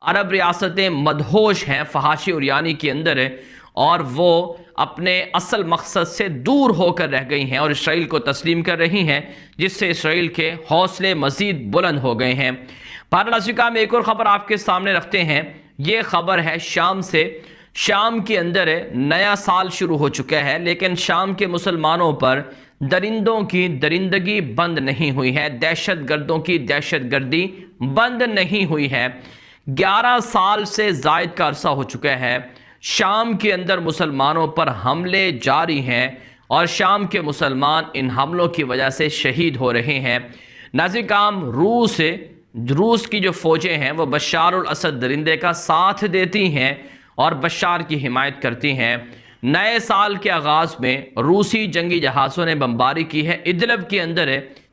عرب ریاستیں مدہوش ہیں فحاشی عریانی کے اندر ہے، اور وہ اپنے اصل مقصد سے دور ہو کر رہ گئی ہیں اور اسرائیل کو تسلیم کر رہی ہیں، جس سے اسرائیل کے حوصلے مزید بلند ہو گئے ہیں۔ بہرحال میں ایک اور خبر آپ کے سامنے رکھتے ہیں۔ یہ خبر ہے شام سے۔ شام کے اندر نیا سال شروع ہو چکا ہے، لیکن شام کے مسلمانوں پر درندوں کی درندگی بند نہیں ہوئی ہے، دہشت گردوں کی دہشت گردی بند نہیں ہوئی ہے۔ 11 سال سے زائد کا عرصہ ہو چکا ہے، شام کے اندر مسلمانوں پر حملے جاری ہیں اور شام کے مسلمان ان حملوں کی وجہ سے شہید ہو رہے ہیں۔ ناظرین کرام، روس کی جو فوجیں ہیں وہ بشار الاسد درندے کا ساتھ دیتی ہیں اور بشار کی حمایت کرتی ہیں۔ نئے سال کے آغاز میں روسی جنگی جہازوں نے بمباری کی ہے ادلب کے اندر،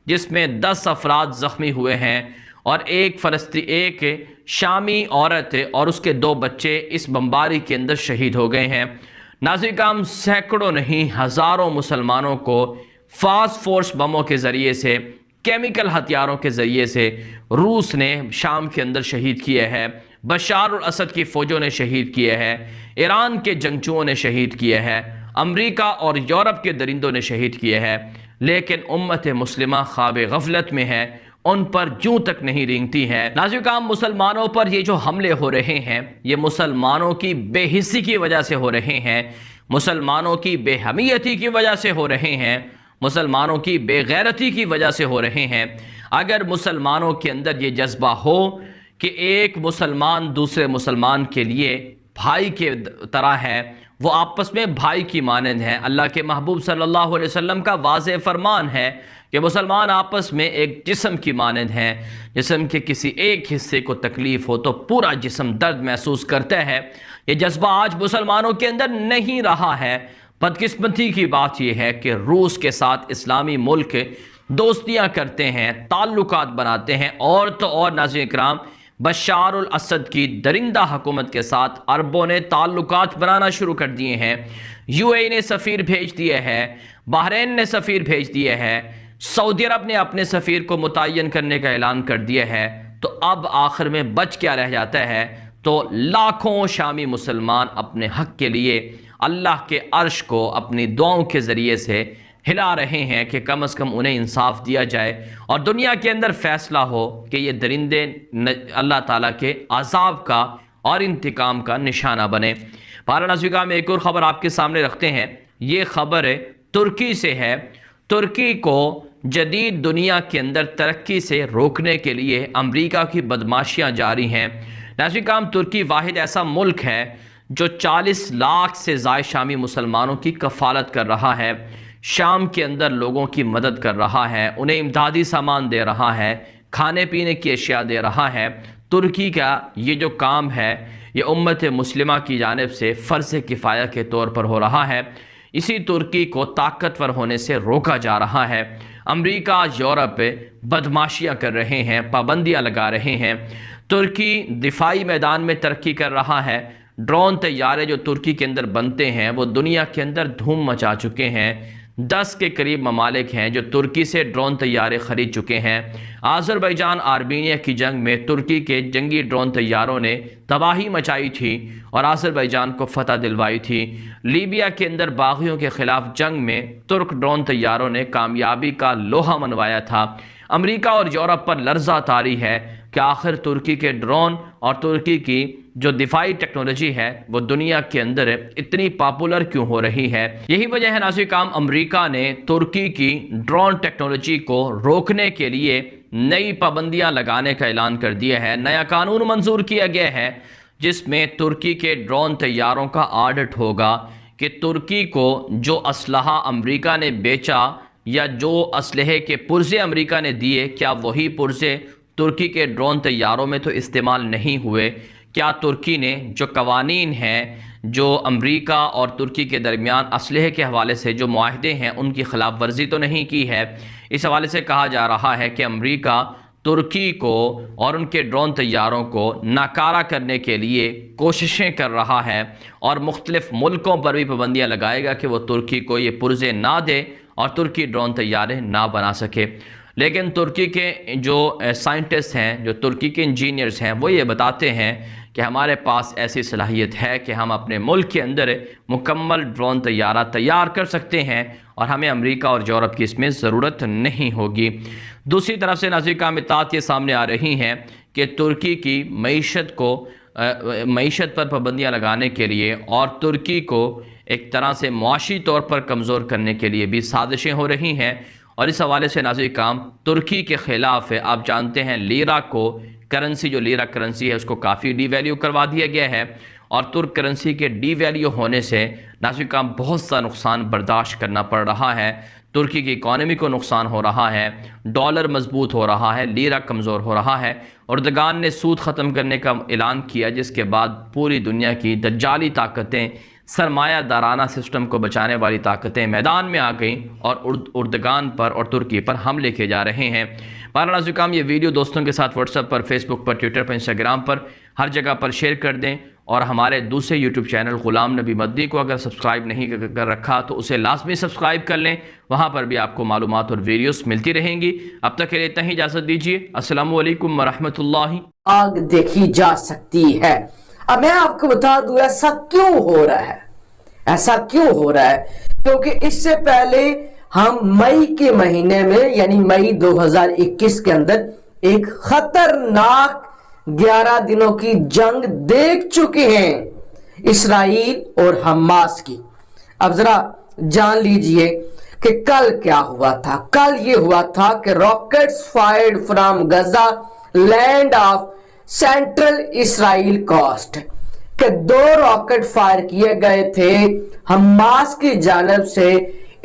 جس میں 10 افراد زخمی ہوئے ہیں اور ایک شامی عورت اور اس کے 2 بچے اس بمباری کے اندر شہید ہو گئے ہیں۔ ناظرین کرام، سینکڑوں نہیں ہزاروں مسلمانوں کو فاسٹ فورس بموں کے ذریعے سے، کیمیکل ہتھیاروں کے ذریعے سے روس نے شام کے اندر شہید کیے ہیں، بشار الاسد کی فوجوں نے شہید کیے ہیں، ایران کے جنگجوؤں نے شہید کیے ہیں، امریکہ اور یورپ کے درندوں نے شہید کیے ہیں، لیکن امت مسلمہ خواب غفلت میں ہے، ان پر جوں تک نہیں رینگتی ہے۔ ناظرین کرام، مسلمانوں پر یہ جو حملے ہو رہے ہیں یہ مسلمانوں کی بے حسی کی وجہ سے ہو رہے ہیں، مسلمانوں کی بے حمیتی کی وجہ سے ہو رہے ہیں، مسلمانوں کی بے غیرتی کی وجہ سے ہو رہے ہیں۔ اگر مسلمانوں کے اندر یہ جذبہ ہو کہ ایک مسلمان دوسرے مسلمان کے لیے بھائی کے طرح ہے، وہ آپس میں بھائی کی مانند ہے، اللہ کے محبوب صلی اللہ علیہ وسلم کا واضح فرمان ہے کہ مسلمان آپس میں ایک جسم کی مانند ہیں، جسم کے کسی ایک حصے کو تکلیف ہو تو پورا جسم درد محسوس کرتا ہے۔ یہ جذبہ آج مسلمانوں کے اندر نہیں رہا ہے۔ بدقسمتی کی بات یہ ہے کہ روس کے ساتھ اسلامی ملک دوستیاں کرتے ہیں، تعلقات بناتے ہیں، اور تو اور ناظرین کرام، بشار الاسد کی درندہ حکومت کے ساتھ عربوں نے تعلقات بنانا شروع کر دیے ہیں۔ یو اے نے سفیر بھیج دیے ہیں، بحرین نے سفیر بھیج دیے ہیں، سعودی عرب نے اپنے سفیر کو متعین کرنے کا اعلان کر دیا ہے۔ تو اب آخر میں بچ کیا رہ جاتا ہے؟ تو لاکھوں شامی مسلمان اپنے حق کے لیے اللہ کے عرش کو اپنی دعاؤں کے ذریعے سے ہلا رہے ہیں کہ کم از کم انہیں انصاف دیا جائے اور دنیا کے اندر فیصلہ ہو کہ یہ درندے اللہ تعالیٰ کے عذاب کا اور انتقام کا نشانہ بنے۔ ناظرین میں ایک اور خبر آپ کے سامنے رکھتے ہیں۔ یہ خبر ترکی سے ہے۔ ترکی کو جدید دنیا کے اندر ترقی سے روکنے کے لیے امریکہ کی بدماشیاں جاری ہیں۔ ناظرین، ترکی واحد ایسا ملک ہے جو 40 لاکھ سے زائد شامی مسلمانوں کی کفالت کر رہا ہے، شام کے اندر لوگوں کی مدد کر رہا ہے، انہیں امدادی سامان دے رہا ہے، کھانے پینے کی اشیاء دے رہا ہے۔ ترکی کا یہ جو کام ہے یہ امت مسلمہ کی جانب سے فرض کفایہ کے طور پر ہو رہا ہے۔ اسی ترکی کو طاقتور ہونے سے روکا جا رہا ہے۔ امریکہ، یورپ بدماشیاں کر رہے ہیں، پابندیاں لگا رہے ہیں۔ ترکی دفاعی میدان میں ترقی کر رہا ہے۔ ڈرون طیارے جو ترکی کے اندر بنتے ہیں وہ دنیا کے اندر دھوم مچا چکے ہیں۔ 10 کے قریب ممالک ہیں جو ترکی سے ڈرون طیارے خرید چکے ہیں۔ آذربائیجان آرمینیا کی جنگ میں ترکی کے جنگی ڈرون طیاروں نے تباہی مچائی تھی اور آذربائیجان کو فتح دلوائی تھی۔ لیبیا کے اندر باغیوں کے خلاف جنگ میں ترک ڈرون طیاروں نے کامیابی کا لوہا منوایا تھا۔ امریکہ اور یورپ پر لرزہ طاری ہے کہ آخر ترکی کے ڈرون اور ترکی کی جو دفاعی ٹیکنالوجی ہے وہ دنیا کے اندر اتنی پاپولر کیوں ہو رہی ہے۔ یہی وجہ ہے ناظرین کرام، امریکہ نے ترکی کی ڈرون ٹیکنالوجی کو روکنے کے لیے نئی پابندیاں لگانے کا اعلان کر دیا ہے۔ نیا قانون منظور کیا گیا ہے جس میں ترکی کے ڈرون طیاروں کا آڈٹ ہوگا کہ ترکی کو جو اسلحہ امریکہ نے بیچا یا جو اسلحے کے پرزے امریکہ نے دیے، کیا وہی پرزے ترکی کے ڈرون طیاروں میں تو استعمال نہیں ہوئے؟ کیا ترکی نے جو قوانین ہیں، جو امریکہ اور ترکی کے درمیان اسلحے کے حوالے سے جو معاہدے ہیں، ان کی خلاف ورزی تو نہیں کی ہے؟ اس حوالے سے کہا جا رہا ہے کہ امریکہ ترکی کو اور ان کے ڈرون طیاروں کو ناکارہ کرنے کے لیے کوششیں کر رہا ہے اور مختلف ملکوں پر بھی پابندیاں لگائے گا کہ وہ ترکی کو یہ پرزے نہ دے اور ترکی ڈرون طیارے نہ بنا سکے۔ لیکن ترکی کے جو سائنٹسٹ ہیں، جو ترکی کے انجینئرز ہیں، وہ یہ بتاتے ہیں کہ ہمارے پاس ایسی صلاحیت ہے کہ ہم اپنے ملک کے اندر مکمل ڈرون طیارہ تیار کر سکتے ہیں اور ہمیں امریکہ اور یورپ کی اس میں ضرورت نہیں ہوگی۔ دوسری طرف سے ناظرین کا اطلاعات یہ سامنے آ رہی ہیں کہ ترکی کی معیشت پر پابندیاں لگانے کے لیے اور ترکی کو ایک طرح سے معاشی طور پر کمزور کرنے کے لیے بھی سازشیں ہو رہی ہیں، اور اس حوالے سے ناظرین کام ترکی کے خلاف ہے۔ آپ جانتے ہیں لیرا کو کرنسی، جو لیرا کرنسی ہے، اس کو کافی ڈی ویلیو کروا دیا گیا ہے، اور ترک کرنسی کے ڈی ویلیو ہونے سے ناظرین کام بہت سا نقصان برداشت کرنا پڑ رہا ہے۔ ترکی کی اکانومی کو نقصان ہو رہا ہے، ڈالر مضبوط ہو رہا ہے، لیرا کمزور ہو رہا ہے۔ اردگان نے سود ختم کرنے کا اعلان کیا، جس کے بعد پوری دنیا کی دجالی طاقتیں، سرمایہ دارانہ سسٹم کو بچانے والی طاقتیں میدان میں آ گئیں اور اردگان پر اور ترکی پر حملے کیے جا رہے ہیں۔ بہرحال ناظرین یہ ویڈیو دوستوں کے ساتھ واٹس ایپ پر، فیس بک پر، ٹویٹر پر، انسٹاگرام پر، ہر جگہ پر شیئر کر دیں، اور ہمارے دوسرے یوٹیوب چینل غلام نبی مدنی کو اگر سبسکرائب نہیں کر رکھا تو اسے لازمی سبسکرائب کر لیں، وہاں پر بھی آپ کو معلومات اور ویڈیوز ملتی رہیں گی۔ اب تک کے لیے اتنا ہی، اجازت دیجیے۔ السلام علیکم ورحمۃ اللہ۔ آگ دیکھی جا سکتی ہے۔ اب میں آپ کو بتا دوں ایسا کیوں ہو رہا ہے، ایسا کیوں ہو رہا ہے، کیونکہ اس سے پہلے ہم مئی کے مہینے میں یعنی مئی 2021 کے اندر ایک خطرناک 11 دنوں کی جنگ دیکھ چکے ہیں اسرائیل اور حماس کی۔ اب ذرا جان لیجئے کہ کل کیا ہوا تھا۔ کل یہ ہوا تھا کہ rockets fired from Gaza land off central Israel coast, کہ 2 راکٹ فائر کیے گئے تھے حماس کی جانب سے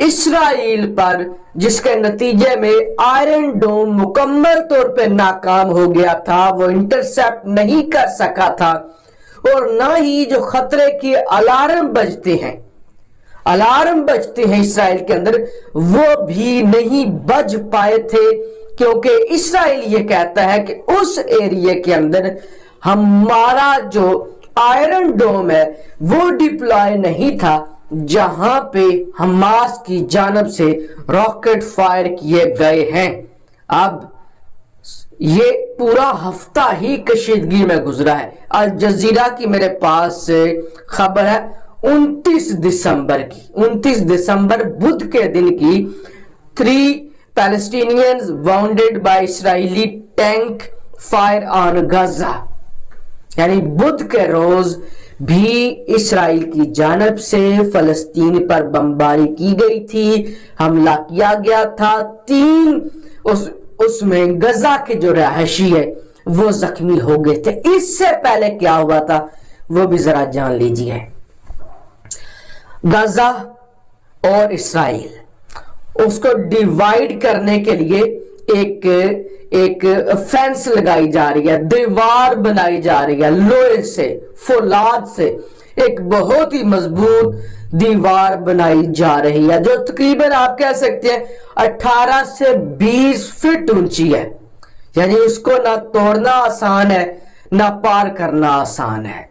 اسرائیل پر، جس کے نتیجے میں آئرن ڈوم مکمل طور پہ ناکام ہو گیا تھا، وہ انٹرسیپٹ نہیں کر سکا تھا، اور نہ ہی جو خطرے کی الارم بجتے ہیں اسرائیل کے اندر، وہ بھی نہیں بج پائے تھے، کیونکہ اسرائیل یہ کہتا ہے کہ اس ایریے کے اندر ہمارا جو آئرن ڈوم ہے وہ ڈپلوائے نہیں تھا، جہاں پہ حماس کی جانب سے راکٹ فائر کیے گئے ہیں۔ اب یہ پورا ہفتہ ہی کشیدگی میں گزرا ہے۔ الجزیرہ کی میرے پاس خبر ہے 29 دسمبر بدھ کے دن کی، 3 Palestinians wounded by Israeli tank fire on Gaza، یعنی بدھ کے روز بھی اسرائیل کی جانب سے فلسطین پر بمباری کی گئی تھی، حملہ کیا گیا تھا، 3 اس میں غزہ کے جو رہائشی ہے وہ زخمی ہو گئے تھے۔ اس سے پہلے کیا ہوا تھا وہ بھی ذرا جان لیجئے۔ غزہ اور اسرائیل، اس کو ڈیوائیڈ کرنے کے لیے ایک فینس لگائی جا رہی ہے، دیوار بنائی جا رہی ہے، لوہے سے، فولاد سے ایک بہت ہی مضبوط دیوار بنائی جا رہی ہے، جو تقریباً آپ کہہ سکتے ہیں 18 سے 20 فٹ اونچی ہے، یعنی اس کو نہ توڑنا آسان ہے نہ پار کرنا آسان ہے۔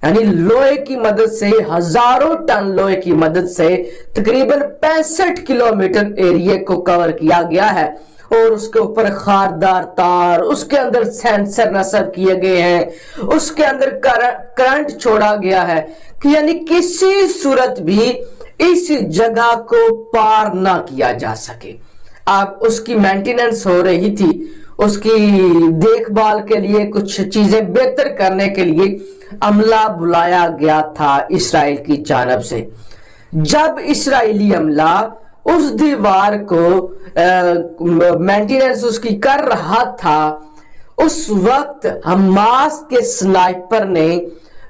یعنی لوہے کی مدد سے، ہزاروں ٹن لوہے کی مدد سے تقریباً 65 کلومیٹر ایریے کو کور کیا گیا ہے، اور اس کے اوپر خاردار تار، اس کے اندر سینسر نصب کیے گئے ہیں، اس کے اندر کرنٹ چھوڑا گیا ہے کہ یعنی کسی صورت بھی اس جگہ کو پار نہ کیا جا سکے۔ اب اس کی مینٹیننس ہو رہی تھی، اس کی دیکھ بھال کے لیے، کچھ چیزیں بہتر کرنے کے لیے عملہ بلایا گیا تھا اسرائیل کی جانب سے۔ جب اسرائیلی عملہ اس دیوار کو مینٹیننس اس کی کر رہا تھا، اس وقت حماس کے سنائپر نے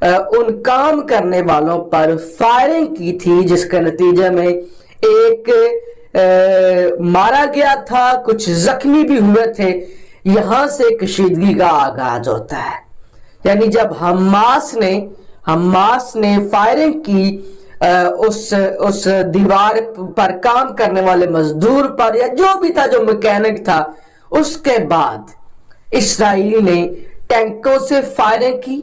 ان کام کرنے والوں پر فائرنگ کی تھی، جس کے نتیجے میں ایک مارا گیا تھا، کچھ زخمی بھی ہوئے تھے۔ یہاں سے کشیدگی کا آغاز ہوتا ہے، یعنی جب حماس نے فائرنگ کی اس دیوار پر کام کرنے والے مزدور پر یا جو بھی تھا، جو میکینک تھا، اس کے بعد اسرائیلی نے ٹینکوں سے فائرنگ کی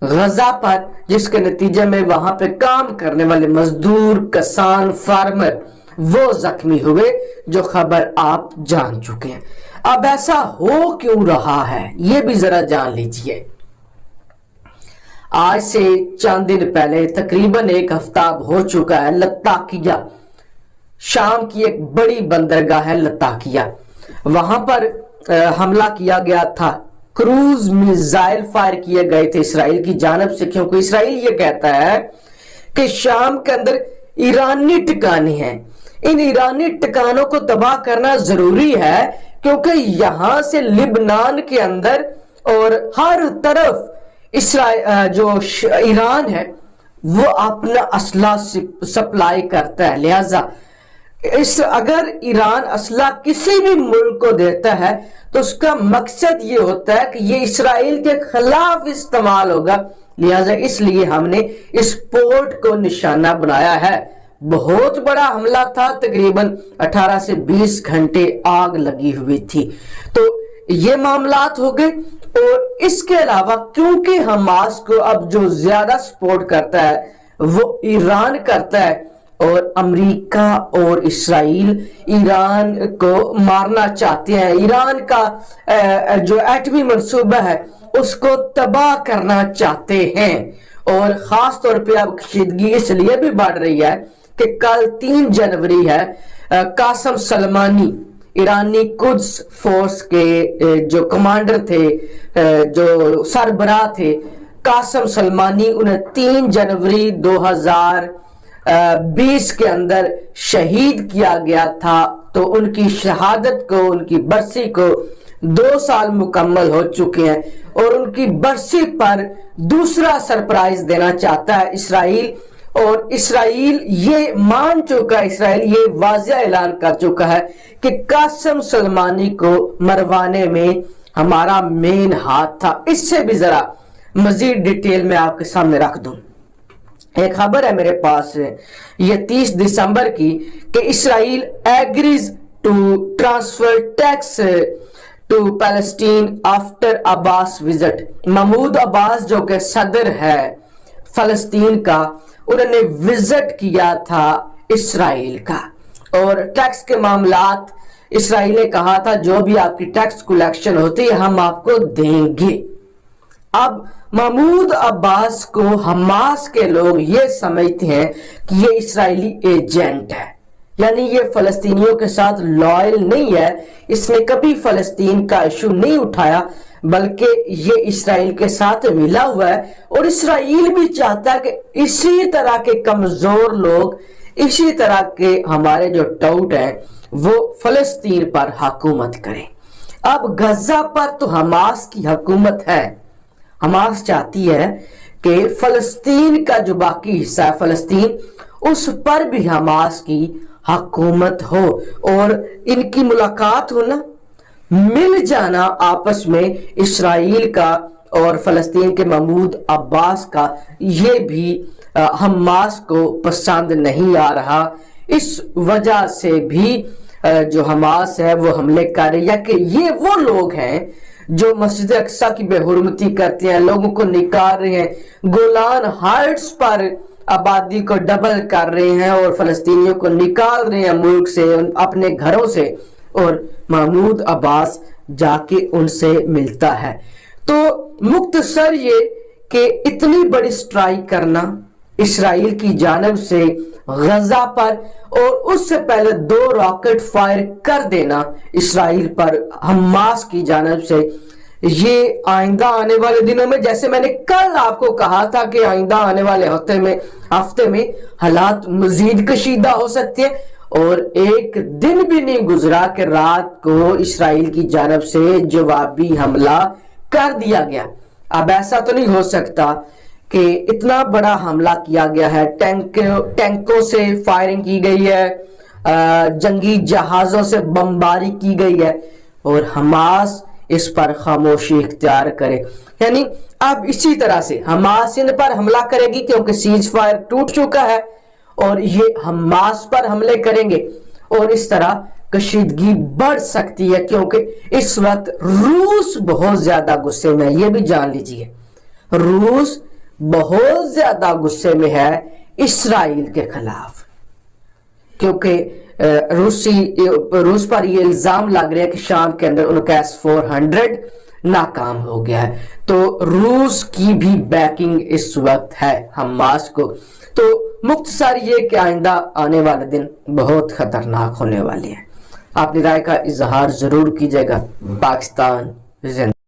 غزہ پر، جس کے نتیجے میں وہاں پہ کام کرنے والے مزدور، کسان، فارمر وہ زخمی ہوئے جو خبر آپ جان چکے ہیں۔ اب ایسا ہو کیوں رہا ہے یہ بھی ذرا جان لیجئے۔ آج سے چند دن پہلے تقریباً ایک ہفتہ ہو چکا ہے، لتاکیہ شام کی ایک بڑی بندرگاہ ہے لتاکیہ، وہاں پر حملہ کیا گیا تھا، کروز میزائل فائر کیے گئے تھے اسرائیل کی جانب سے، کیونکہ اسرائیل یہ کہتا ہے کہ شام کے اندر ایرانی ٹکانے ہیں، ان ایرانی ٹکانوں کو تباہ کرنا ضروری ہے، کیونکہ یہاں سے لبنان کے اندر اور ہر طرف جو ایران ہے وہ اپنا اسلحہ سپلائی کرتا ہے، لہذا اگر ایران اسلحہ کسی بھی ملک کو دیتا ہے تو اس کا مقصد یہ ہوتا ہے کہ یہ اسرائیل کے خلاف استعمال ہوگا، لہذا اس لیے ہم نے اس پورٹ کو نشانہ بنایا ہے۔ بہت بڑا حملہ تھا، تقریباً 18 سے 20 گھنٹے آگ لگی ہوئی تھی۔ تو یہ معاملات ہو گئے، اور اس کے علاوہ کیونکہ حماس کو اب جو زیادہ سپورٹ کرتا ہے وہ ایران کرتا ہے، اور امریکہ اور اسرائیل ایران کو مارنا چاہتے ہیں، ایران کا جو ایٹمی منصوبہ ہے اس کو تباہ کرنا چاہتے ہیں، اور خاص طور پہ اب کشیدگی اس لیے بھی بڑھ رہی ہے کہ کل 3 جنوری ہے، قاسم سلمانی ایرانی قدس فورس کے جو کمانڈر تھے، جو سربراہ تھے، قاسم سلمانی، انہیں 3 جنوری 2020 کے اندر شہید کیا گیا تھا۔ تو ان کی شہادت کو، ان کی برسی کو 2 سال مکمل ہو چکے ہیں، اور ان کی برسی پر دوسرا سرپرائز دینا چاہتا ہے اسرائیل، اور اسرائیل یہ مان چکا ہے، اسرائیل یہ واضح اعلان کر چکا ہے کہ قاسم سلمانی کو مروانے میں ہمارا مین ہاتھ تھا۔ اس سے بھی ذرا مزید ڈیٹیل میں آپ کے سامنے رکھ دوں۔ ایک خبر ہے میرے پاس یہ 30 دسمبر کی کہ Israel agrees to transfer tax to Palestine after Abbas visit. Mahmoud Abbas جو کہ صدر ہے فلسطین کا، انہوں نے وزٹ کیا تھا اسرائیل کا، اور ٹیکس کے معاملات اسرائیل نے کہا تھا جو بھی آپ کی ٹیکس کلیکشن ہوتی ہے ہم آپ کو دیں گے۔ اب محمود عباس کو حماس کے لوگ یہ سمجھتے ہیں کہ یہ اسرائیلی ایجنٹ ہے، یعنی یہ فلسطینیوں کے ساتھ لائل نہیں ہے، اس نے کبھی فلسطین کا ایشو نہیں اٹھایا، بلکہ یہ اسرائیل کے ساتھ ملا ہوا ہے، اور اسرائیل بھی چاہتا ہے کہ اسی طرح کے کمزور لوگ، اسی طرح کے ہمارے جو ٹاؤٹ ہیں وہ فلسطین پر حکومت کریں۔ اب غزہ پر تو حماس کی حکومت ہے، حماس چاہتی ہے کہ فلسطین کا جو باقی حصہ ہے فلسطین، اس پر بھی حماس کی حکومت ہو، اور ان کی ملاقات ہونا، مل جانا آپس میں اسرائیل کا اور فلسطین کے محمود عباس کا، یہ بھی حماس کو پسند نہیں آ رہا۔ اس وجہ سے بھی جو حماس ہے وہ حملے کر رہی ہے کہ یہ وہ لوگ ہیں جو مسجد اقصی کی بے حرمتی کرتے ہیں، لوگوں کو نکال رہے ہیں، گولان ہائٹس پر آبادی کو ڈبل کر رہے ہیں، اور فلسطینیوں کو نکال رہے ہیں ملک سے، اپنے گھروں سے، اور محمود عباس جا کے ان سے ملتا ہے۔ تو مختصر یہ کہ اتنی بڑی سٹرائک کرنا اسرائیل کی جانب سے غزہ پر، اور اس سے پہلے 2 راکٹ فائر کر دینا اسرائیل پر حماس کی جانب سے، یہ آئندہ آنے والے دنوں میں، جیسے میں نے کل آپ کو کہا تھا کہ آئندہ آنے والے ہفتے میں حالات مزید کشیدہ ہو سکتے ہیں، اور ایک دن بھی نہیں گزرا کہ رات کو اسرائیل کی جانب سے جوابی حملہ کر دیا گیا۔ اب ایسا تو نہیں ہو سکتا کہ اتنا بڑا حملہ کیا گیا ہے، ٹینکوں سے فائرنگ کی گئی ہے، جنگی جہازوں سے بمباری کی گئی ہے، اور حماس اس پر خاموشی اختیار کرے، یعنی اب اسی طرح سے حماس ان پر حملہ کرے گی کیونکہ سیز فائر ٹوٹ چکا ہے، اور یہ حماس پر حملے کریں گے، اور اس طرح کشیدگی بڑھ سکتی ہے، کیونکہ اس وقت روس بہت زیادہ غصے میں ہے، یہ بھی جان لیجئے، روس بہت زیادہ غصے میں ہے اسرائیل کے خلاف، کیونکہ روس پر یہ الزام لگ رہا ہے کہ شام کے اندر ان کا S-400 ناکام ہو گیا ہے. تو روس کی بھی بیکنگ اس وقت ہے حماس کو. تو مختصر یہ کہ آئندہ آنے والے دن بہت خطرناک ہونے والے ہیں. اپنی رائے کا اظہار ضرور کیجیے گا. پاکستان زندہ.